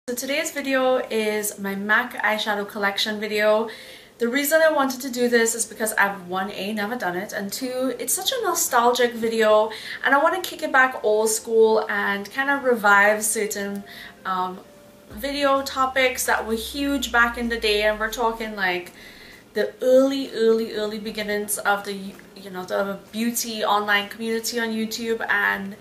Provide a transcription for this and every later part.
So today's video is my MAC eyeshadow collection video. The reason I wanted to do this is because I've 1A, never done it, and 2, it's such a nostalgic video and I want to kick it back old school and kind of revive certain video topics that were huge back in the day, and we're talking like the early beginnings of the the beauty online community on YouTube. And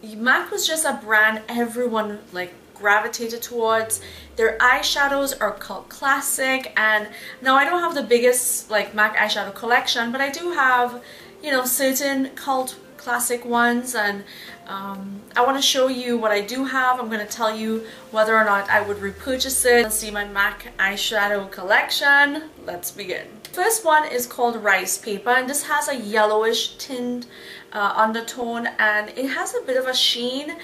MAC was just a brand everyone like gravitated towards. Their eyeshadows are cult classic, and now I don't have the biggest like MAC eyeshadow collection, but I do have certain cult classic ones, and I want to show you what I do have. I'm going to tell you whether or not I would repurchase it and see my MAC eyeshadow collection. Let's begin. First one is called Ricepaper, and this has a yellowish tint undertone, and it has a bit of a sheen.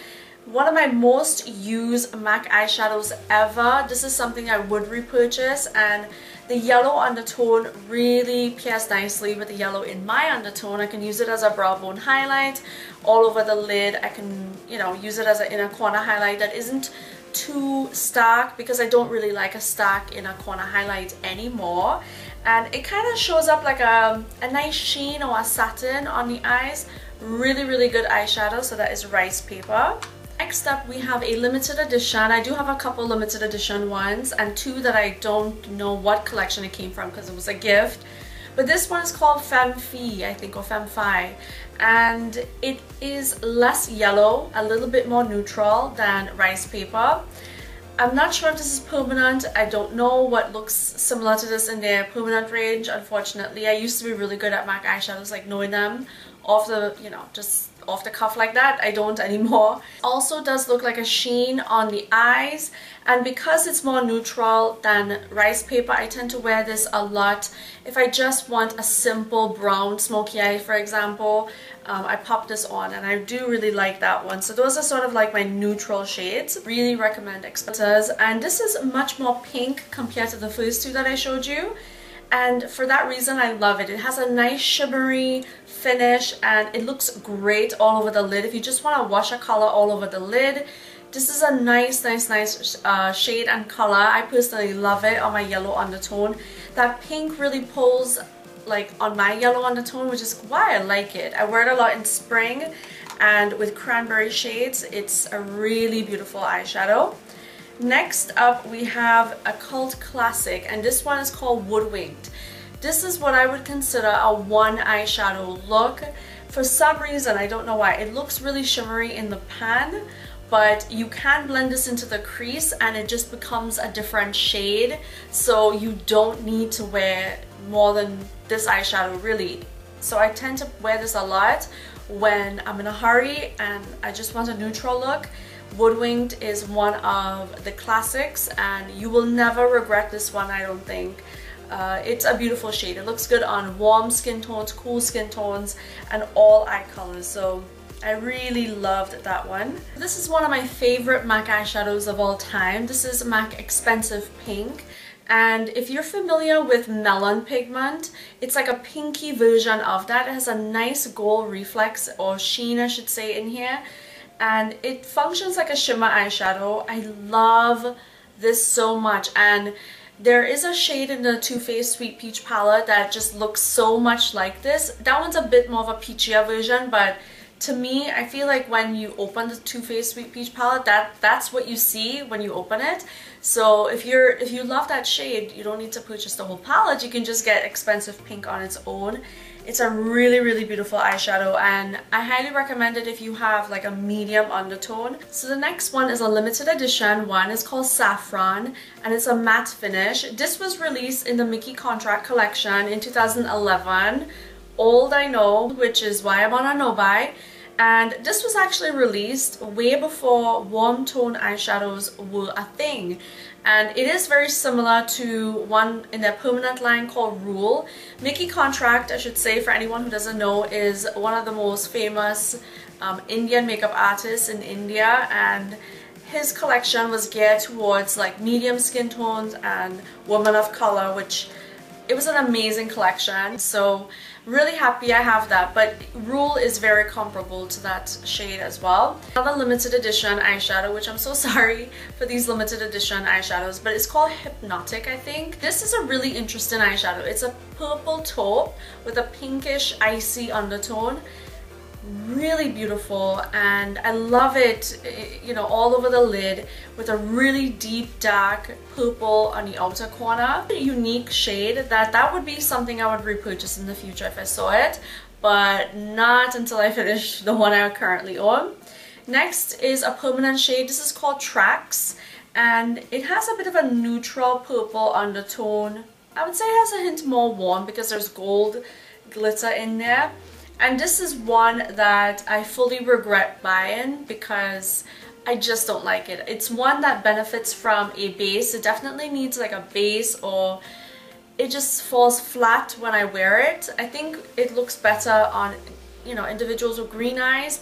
One of my most used MAC eyeshadows ever. This is something I would repurchase, and the yellow undertone really pairs nicely with the yellow in my undertone. I can use it as a brow bone highlight all over the lid. I can use it as an inner corner highlight that isn't too stark, because I don't really like a stark inner corner highlight anymore, and it kind of shows up like a nice sheen or a satin on the eyes. Really good eyeshadow. So that is Ricepaper. Next up we have a limited edition. I do have a couple limited edition ones and 2 that I don't know what collection it came from because it was a gift. But this one is called Femme Fi, I think, or Femme Fi, and it is less yellow, a little bit more neutral than Ricepaper. I'm not sure if this is permanent. I don't know what looks similar to this in their permanent range, unfortunately. I used to be really good at MAC eyeshadows, like knowing them off the, just off the cuff like that. I don't anymore. Also does look like a sheen on the eyes, and because it's more neutral than Ricepaper, I tend to wear this a lot if I just want a simple brown smoky eye, for example. I pop this on and I do really like that one. So those are sort of like my neutral shades. Really recommend Expertise. And this is much more pink compared to the first 2 that I showed you, and for that reason I love it. It has a nice shimmery finish and it looks great all over the lid. If you just want to wash a color all over the lid, this is a nice shade and color. I personally love it on my yellow undertone. That pink really pulls like on my yellow undertone, which is why I like it. I wear it a lot in spring, and with cranberry shades it's a really beautiful eyeshadow. Next up we have a cult classic, and this one is called Woodwinked. This is what I would consider a one eyeshadow look. For some reason, I don't know why, it looks really shimmery in the pan, but you can blend this into the crease and it just becomes a different shade, so you don't need to wear more than this eyeshadow really. So I tend to wear this a lot when I'm in a hurry and I just want a neutral look. Woodwinked is one of the classics, and you will never regret this one, I don't think. It's a beautiful shade. It looks good on warm skin tones, cool skin tones, and all eye colors. So I really loved that one. This is one of my favorite MAC eyeshadows of all time. This is MAC Expensive Pink. And if you're familiar with melon pigment, it's like a pinky version of that. It has a nice gold reflex, or sheen I should say, in here. And it functions like a shimmer eyeshadow. I love this so much, and there is a shade in the Too Faced Sweet Peach palette that just looks so much like this. That one's a bit more of a peachier version, but to me, I feel like when you open the Too Faced Sweet Peach palette, that's what you see when you open it. So if you love that shade, you don't need to purchase the whole palette. You can just get Expensive Pink on its own. It's a really beautiful eyeshadow, and I highly recommend it if you have like a medium undertone. So the next one is a limited edition one. It's called Saffron, and it's a matte finish. This was released in the Mickey Contract collection in 2011. Old, I know, which is why I'm on a no-buy. And this was actually released way before warm tone eyeshadows were a thing. And it is very similar to one in their permanent line called Royale. Mickey Contract, I should say, for anyone who doesn't know, is one of the most famous Indian makeup artists in India, and his collection was geared towards like medium skin tones and women of color, which it was an amazing collection, so really happy I have that. But Rule is very comparable to that shade as well. Another limited edition eyeshadow, which I'm so sorry for these limited edition eyeshadows, but it's called Hypnotic, I think. This is a really interesting eyeshadow. It's a purple taupe with a pinkish icy undertone. Really beautiful, and I love it, you know, all over the lid with a really deep dark purple on the outer corner. A unique shade that would be something I would repurchase in the future if I saw it, but not until I finish the one I currently own. Next is a permanent shade. This is called Trax, and it has a bit of a neutral purple undertone. I would say it has a hint more warm because there's gold glitter in there. And this is one that I fully regret buying because I just don't like it. It's one that benefits from a base. It definitely needs like a base, or it just falls flat when I wear it. I think it looks better on, you know, individuals with green eyes.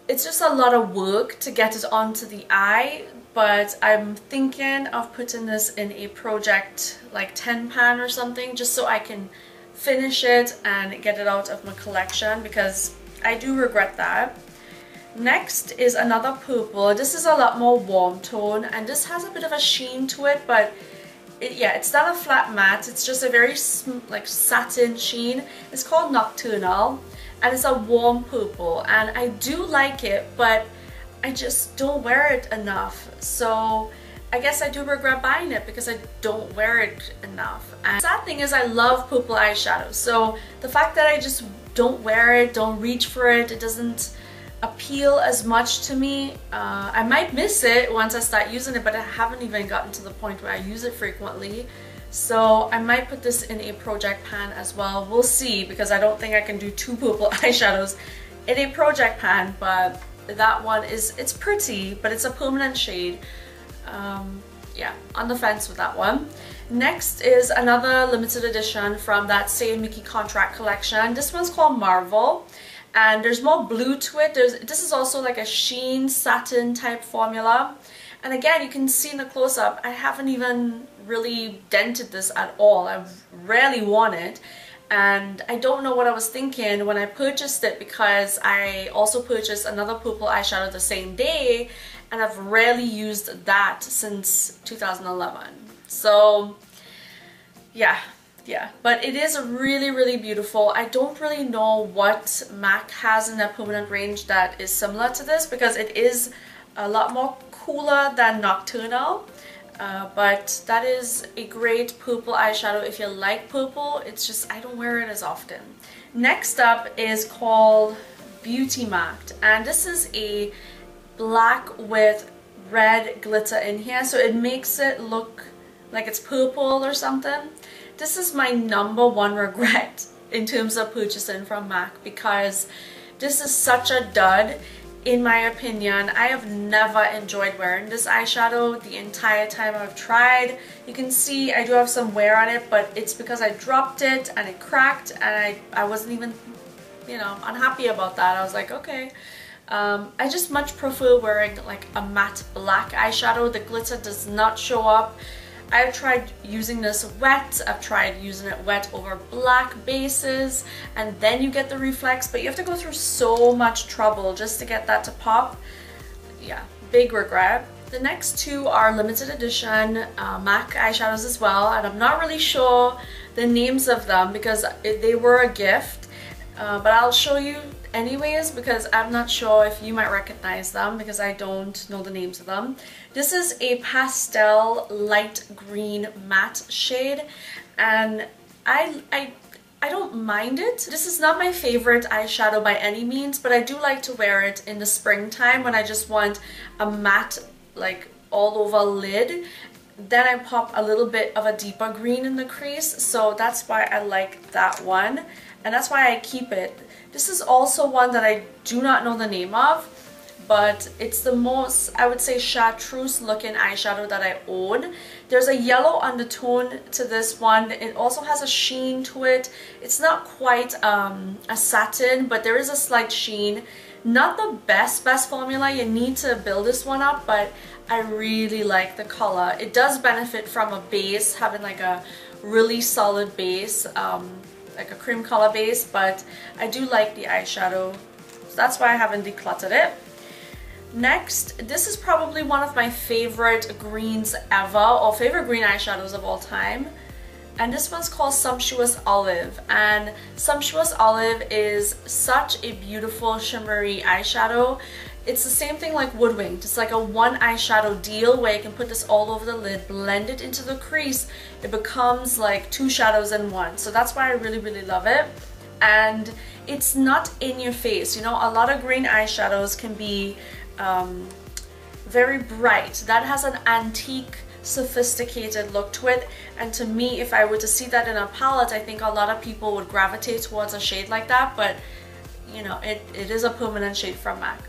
It's just a lot of work to get it onto the eye, but I'm thinking of putting this in a project like 10 pan or something, just so I can finish it and get it out of my collection, because I do regret that. Next is another purple. This is a lot more warm tone, and this has a bit of a sheen to it, but yeah, it's not a flat matte. It's just a very like satin sheen. It's called Nocturnelle, and it's a warm purple, and I do like it, but I just don't wear it enough. So I guess I do regret buying it because I don't wear it enough. And the sad thing is I love purple eyeshadow, so the fact that I just don't wear it, don't reach for it, it doesn't appeal as much to me. I might miss it once I start using it, but I haven't even gotten to the point where I use it frequently. So I might put this in a project pan as well. We'll see, because I don't think I can do 2 purple eyeshadows in a project pan, but that one is, it's pretty, but it's a permanent shade. Yeah, on the fence with that one. Next is another limited edition from that same Mickey Contract collection. This one's called Marvel, and there's more blue to it. This is also like a sheen satin type formula, and again, you can see in the close-up I haven't even really dented this at all. I've rarely worn it, and I don't know what I was thinking when I purchased it, because I also purchased another purple eyeshadow the same day, and I've rarely used that since 2011. So yeah, but it is really beautiful. I don't really know what MAC has in their permanent range that is similar to this, because it is a lot more cooler than Nocturnelle. But that is a great purple eyeshadow if you like purple. It's just I don't wear it as often. Next up is called Beauty Marked, and this is a black with red glitter in here, so it makes it look like it's purple or something. This is my #1 regret in terms of purchasing from MAC, because this is such a dud. In my opinion, I have never enjoyed wearing this eyeshadow the entire time I've tried. You can see I do have some wear on it, but it's because I dropped it and it cracked, and I wasn't even, you know, unhappy about that. I was like, okay. I just much prefer wearing like a matte black eyeshadow. The glitter does not show up. I've tried using this wet, I've tried using it wet over black bases, and then you get the reflex, but you have to go through so much trouble just to get that to pop. Yeah, big regret. The next 2 are limited edition MAC eyeshadows as well, and I'm not really sure the names of them because they were a gift, but I'll show you anyways, because I'm not sure if you might recognize them because I don't know the names of them. This is a pastel light green matte shade, and I don't mind it. This is not my favorite eyeshadow by any means, but I do like to wear it in the springtime when I just want a matte like all over lid. Then I pop a little bit of a deeper green in the crease, so that's why I like that one, and that's why I keep it. This is also one that I do not know the name of, but it's the most, I would say, chartreuse looking eyeshadow that I own. There's a yellow undertone to this one. It also has a sheen to it. It's not quite a satin, but there is a slight sheen. Not the best formula. You need to build this one up, but I really like the color. It does benefit from a base, having like a really solid base, like a cream color base, but I do like the eyeshadow, so that's why I haven't decluttered it. Next, this is probably one of my favorite greens ever, or favorite green eyeshadows of all time. And this one's called Sumptuous Olive. And Sumptuous Olive is such a beautiful shimmery eyeshadow. It's the same thing like Woodwinked. It's like a one eyeshadow deal where you can put this all over the lid, blend it into the crease. It becomes like two shadows in one. So that's why I really, really love it. And it's not in your face. You know, a lot of green eyeshadows can be very bright. That has an antique, sophisticated look to it, and to me, if I were to see that in a palette, I think a lot of people would gravitate towards a shade like that, but you know, it is a permanent shade from MAC.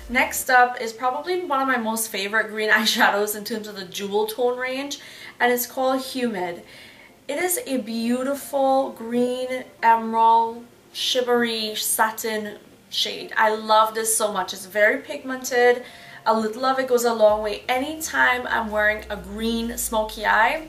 Next up is probably one of my most favorite green eyeshadows in terms of the jewel tone range, and it's called Humid. It is a beautiful green emerald shimmery satin shade. I love this so much. It's very pigmented. A little of it goes a long way. Anytime I'm wearing a green smoky eye,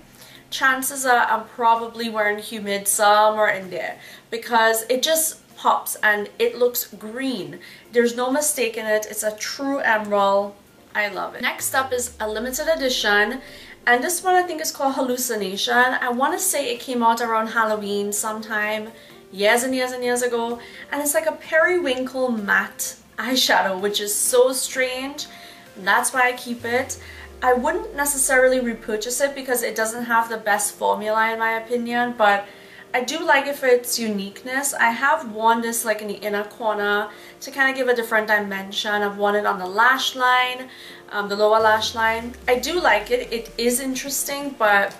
chances are I'm probably wearing Humid somewhere in there, because it just pops and it looks green. There's no mistake in it. It's a true emerald. I love it. Next up is a limited edition, and this one I think is called Hallucination. I want to say it came out around Halloween sometime years and years and years ago, and it's like a periwinkle matte eyeshadow, which is so strange. That's why I keep it. I wouldn't necessarily repurchase it because it doesn't have the best formula in my opinion, but I do like it for its uniqueness. I have worn this like in the inner corner to kind of give a different dimension. I've worn it on the lash line, the lower lash line. I do like it. It is interesting, but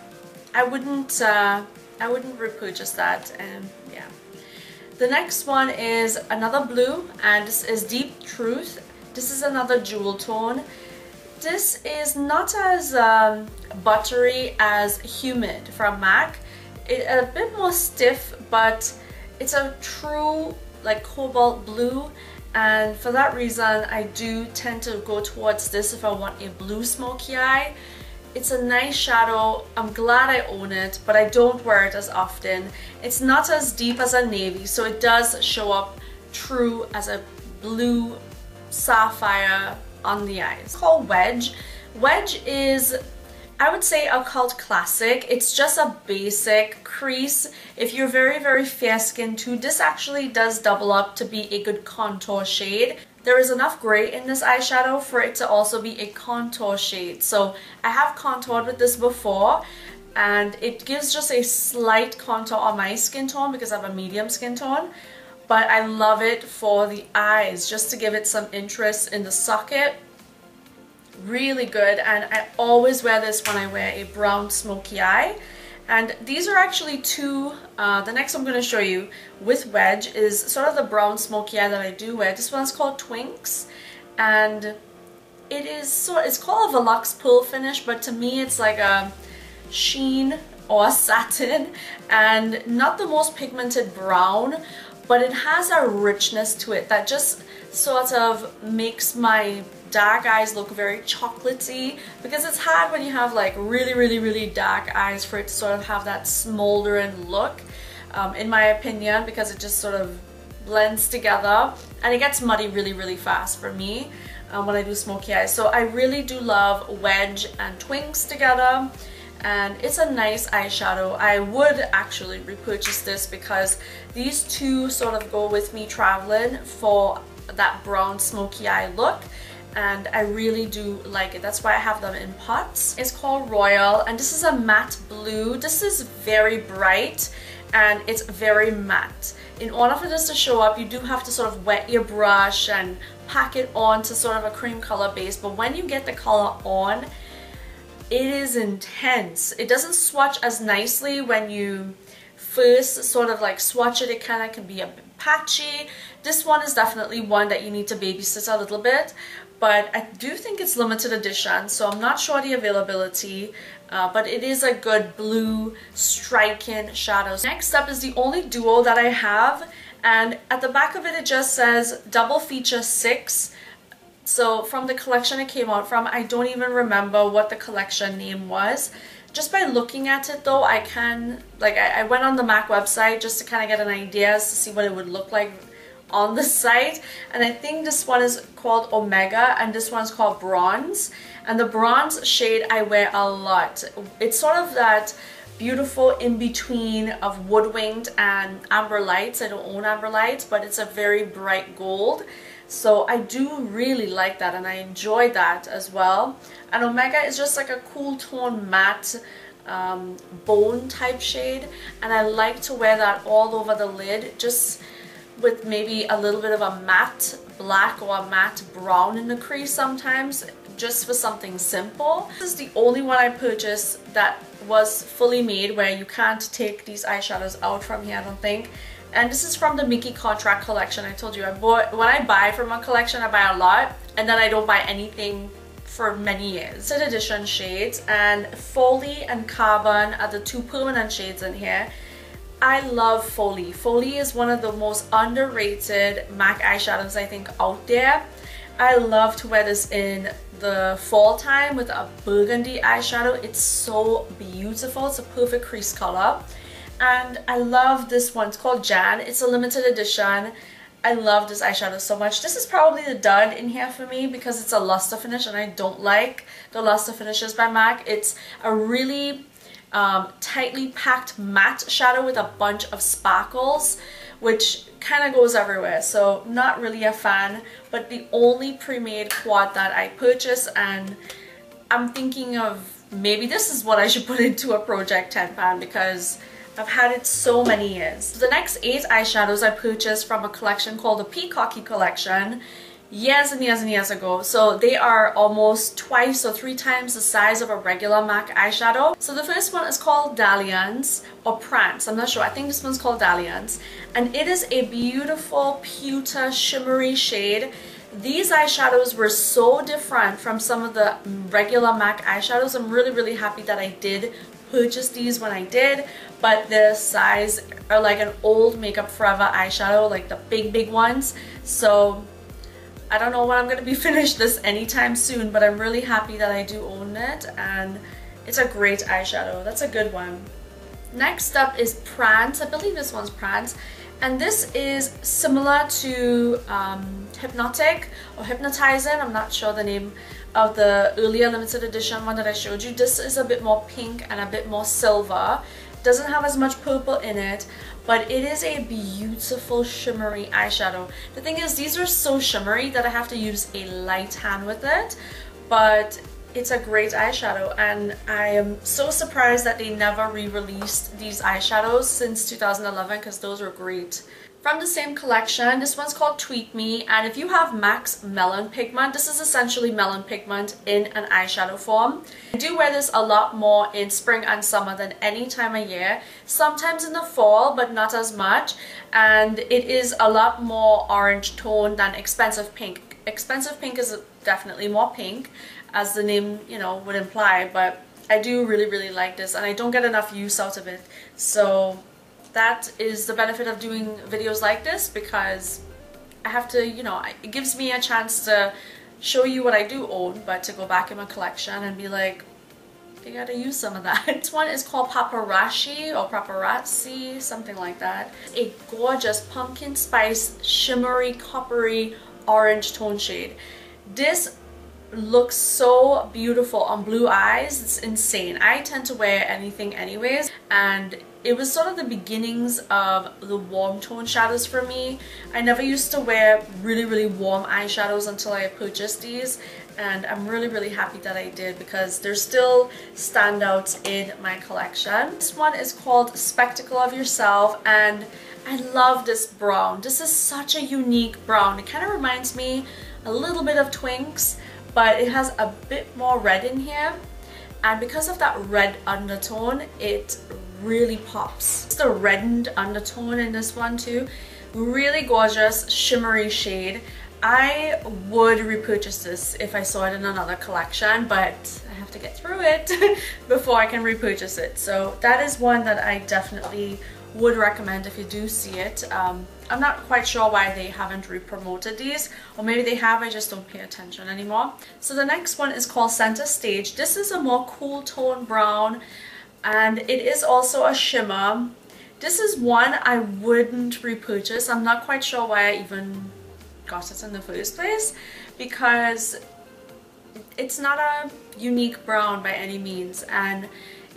I wouldn't repurchase that. And yeah. The next one is another blue, and this is Deep Truth. This is another jewel tone. This is not as buttery as Humid from MAC. A bit more stiff, but it's a true like cobalt blue, and for that reason I do tend to go towards this if I want a blue smoky eye. It's a nice shadow. I'm glad I own it, but I don't wear it as often. It's not as deep as a navy, so it does show up true as a blue sapphire on the eyes. It's called Wedge. Wedge is, I would say, a cult classic. It's just a basic crease. If you're very, very fair skinned too, this actually does double up to be a good contour shade. There is enough gray in this eyeshadow for it to also be a contour shade. So I have contoured with this before, and it gives just a slight contour on my skin tone because I have a medium skin tone. But I love it for the eyes, just to give it some interest in the socket. Really good, and I always wear this when I wear a brown smoky eye. And these are actually two, the next I'm going to show you with Wedge is sort of the brown smoky eye that I do wear. This one's called Twinks, and it's called a Velux pearl finish, but to me it's like a sheen or a satin, and not the most pigmented brown, but it has a richness to it that just sort of makes my dark eyes look very chocolatey, because it's hard when you have like really, really, really dark eyes for it to sort of have that smoldering look, in my opinion, because it just sort of blends together and it gets muddy really, really fast for me when I do smoky eyes. So I really do love Wedge and Twinks together, and it's a nice eyeshadow. I would actually repurchase this because these two sort of go with me traveling for that brown smoky eye look, and I really do like it. That's why I have them in pots. It's called Royale, and this is a matte blue. This is very bright and it's very matte. In order for this to show up, you do have to sort of wet your brush and pack it on to sort of a cream color base, but when you get the color on, it is intense. It doesn't swatch as nicely when you first sort of like swatch it. It kind of can be a bit patchy. This one is definitely one that you need to babysit a little bit, but I do think it's limited edition, so I'm not sure the availability, but it is a good blue striking shadow. Next up is the only duo that I have, and at the back of it, it just says double feature 6. So from the collection it came out from, I don't even remember what the collection name was. Just by looking at it though, I can, like, I went on the MAC website just to kind of get an idea as to see what it would look like on the site, and I think this one is called Omega and this one's called Bronze, and the bronze shade I wear a lot. It's sort of that beautiful in-between of Woodwinked and Amber Lights. I don't own Amber Lights, but it's a very bright gold, so I do really like that and I enjoy that as well. And Omega is just like a cool tone matte bone type shade, and I like to wear that all over the lid, just with maybe a little bit of a matte black or a matte brown in the crease sometimes, just for something simple. This is the only one I purchased that was fully made, where you can't take these eyeshadows out from here, I don't think. And this is from the Mickey Contract collection. I told you, when I buy from a collection, I buy a lot and then I don't buy anything for many years. Limited edition shades, and Foley and Carbon are the two permanent shades in here. I love Foley. Foley is one of the most underrated MAC eyeshadows I think out there. I love to wear this in the fall time with a burgundy eyeshadow. It's so beautiful. It's a perfect crease color. And I love this one. It's called Jan. It's a limited edition. I love this eyeshadow so much. This is probably the dud in here for me because it's a luster finish and I don't like the luster finishes by MAC. It's a really tightly packed matte shadow with a bunch of sparkles, which kind of goes everywhere, so not really a fan. But the only pre-made quad that I purchased, and I'm thinking of maybe this is what I should put into a Project 10 pan because I've had it so many years. The next 8 eyeshadows I purchased from a collection called the Peacocky collection years and years and years ago. So they are almost twice or 3 times the size of a regular MAC eyeshadow. So the first one is called Dalliance or Prance, I'm not sure. I think this one's called Dalliance, and it is a beautiful pewter shimmery shade. These eyeshadows were so different from some of the regular MAC eyeshadows. I'm really happy that I did purchase these when I did, but the size are like an old Makeup Forever eyeshadow, like the big ones. So I don't know when I'm going to be finished this anytime soon, but I'm really happy that I do own it, and it's a great eyeshadow. That's a good one. Next up is Prance. I believe this one's Prance, and this is similar to Hypnotic or Hypnotizing. I'm not sure the name of the earlier limited edition one that I showed you. This is a bit more pink and a bit more silver. Doesn't have as much purple in it, but it is a beautiful shimmery eyeshadow. The thing is, these are so shimmery that I have to use a light hand with it, but it's a great eyeshadow, and I am so surprised that they never re-released these eyeshadows since 2011 because those were great. From the same collection, this one's called Tweet Me, and if you have MAC's Melon Pigment, this is essentially melon pigment in an eyeshadow form. I do wear this a lot more in spring and summer than any time of year, sometimes in the fall, but not as much, and it is a lot more orange tone than Expensive Pink. Expensive Pink is definitely more pink, as the name, you know, would imply, but I do really like this, and I don't get enough use out of it. So that is the benefit of doing videos like this, because I have to, you know, it gives me a chance to show you what I do own, but to go back in my collection and be like, you gotta use some of that. This one is called Paparazz-she or Paparazz-she, something like that. A gorgeous pumpkin spice, shimmery, coppery, orange tone shade. This looks so beautiful on blue eyes. It's insane. I tend to wear anything anyways, and it was sort of the beginnings of the warm tone shadows for me. I never used to wear really warm eyeshadows until I purchased these, and I'm really happy that I did because they're still standouts in my collection. This one is called Spectacle of Yourself, and I love this brown. This is such a unique brown. It kind of reminds me a little bit of Twinks, but it has a bit more red in here, and because of that red undertone, it really pops. It's the reddened undertone in this one too. Really gorgeous shimmery shade. I would repurchase this if I saw it in another collection, but I have to get through it before I can repurchase it. So that is one that I definitely would recommend if you do see it. I'm not quite sure why they haven't re-promoted these, or maybe they have, I just don't pay attention anymore. So the next one is called Center Stage. This is a more cool tone brown, and it is also a shimmer. This is one I wouldn't repurchase. I'm not quite sure why I even got it in the first place, because it's not a unique brown by any means, and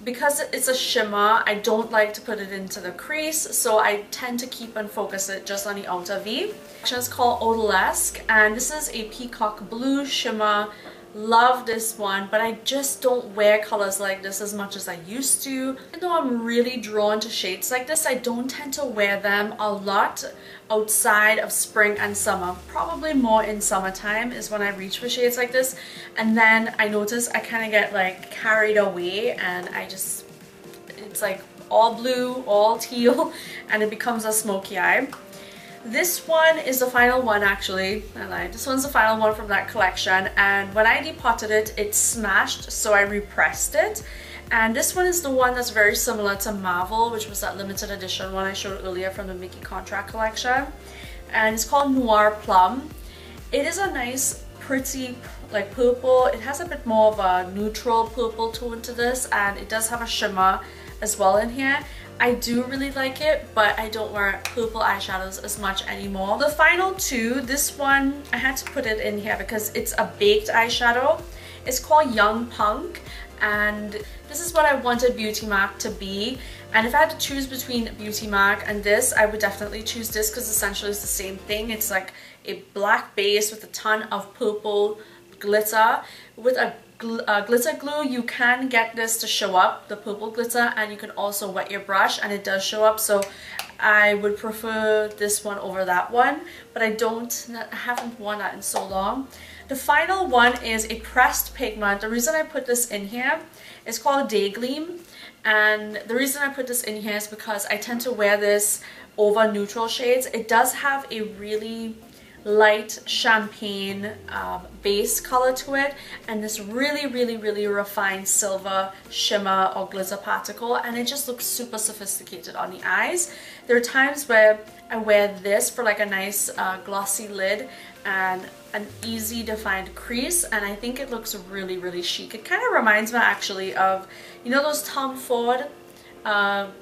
because it's a shimmer, I don't like to put it into the crease, so I tend to keep and focus it just on the outer V. It's called Odalisque, and this is a peacock blue shimmer. Love this one, but I just don't wear colors like this as much as I used to. Even though I'm really drawn to shades like this, I don't tend to wear them a lot outside of spring and summer. Probably more in summertime is when I reach for shades like this, and then I notice I kind of get like carried away, and it's like all blue, all teal, and it becomes a smoky eye. This one is the final one, actually. I lied. This one's the final one from that collection, and when I depotted it, it smashed, so I repressed it. And this one is the one that's very similar to Marvel, which was that limited edition one I showed earlier from the Mickey Contract collection. And it's called Noir Plum. It is a nice, pretty, like purple. It has a bit more of a neutral purple tone to this, and it does have a shimmer as well in here. I do really like it, but I don't wear purple eyeshadows as much anymore. The final two, this one, I had to put it in here because it's a baked eyeshadow. It's called Young Punk, and this is what I wanted Beauty Mark to be. And if I had to choose between Beauty Mark and this, I would definitely choose this because essentially it's the same thing. It's like a black base with a ton of purple glitter. With a glitter glue, you can get this to show up, the purple glitter, and you can also wet your brush and it does show up, so I would prefer this one over that one, but I haven't worn that in so long. The final one is a pressed pigment. The reason I put this in here is called Day Gleam, and the reason I put this in here is because I tend to wear this over neutral shades. It does have a really light champagne base color to it, and this really refined silver shimmer or glitter particle, and it just looks super sophisticated on the eyes. There are times where I wear this for like a nice glossy lid and an easy defined crease, and I think it looks really chic. It kind of reminds me actually of, you know, those Tom Ford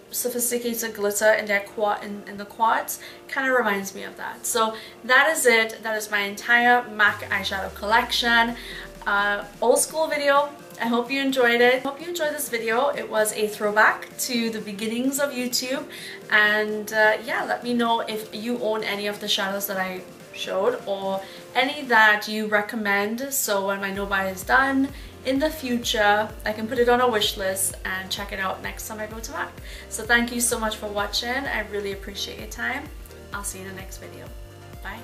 sophisticated glitter in their in the quads. Kind of reminds me of that. So that is it. That is my entire MAC eyeshadow collection. Old school video. I hope you enjoyed it. I hope you enjoyed this video. It was a throwback to the beginnings of YouTube, and yeah, let me know if you own any of the shadows that I showed or any that you recommend, so when my no-buy is done in the future, I can put it on a wish list and check it out next time I go to MAC. So thank you so much for watching. I really appreciate your time. I'll see you in the next video. Bye.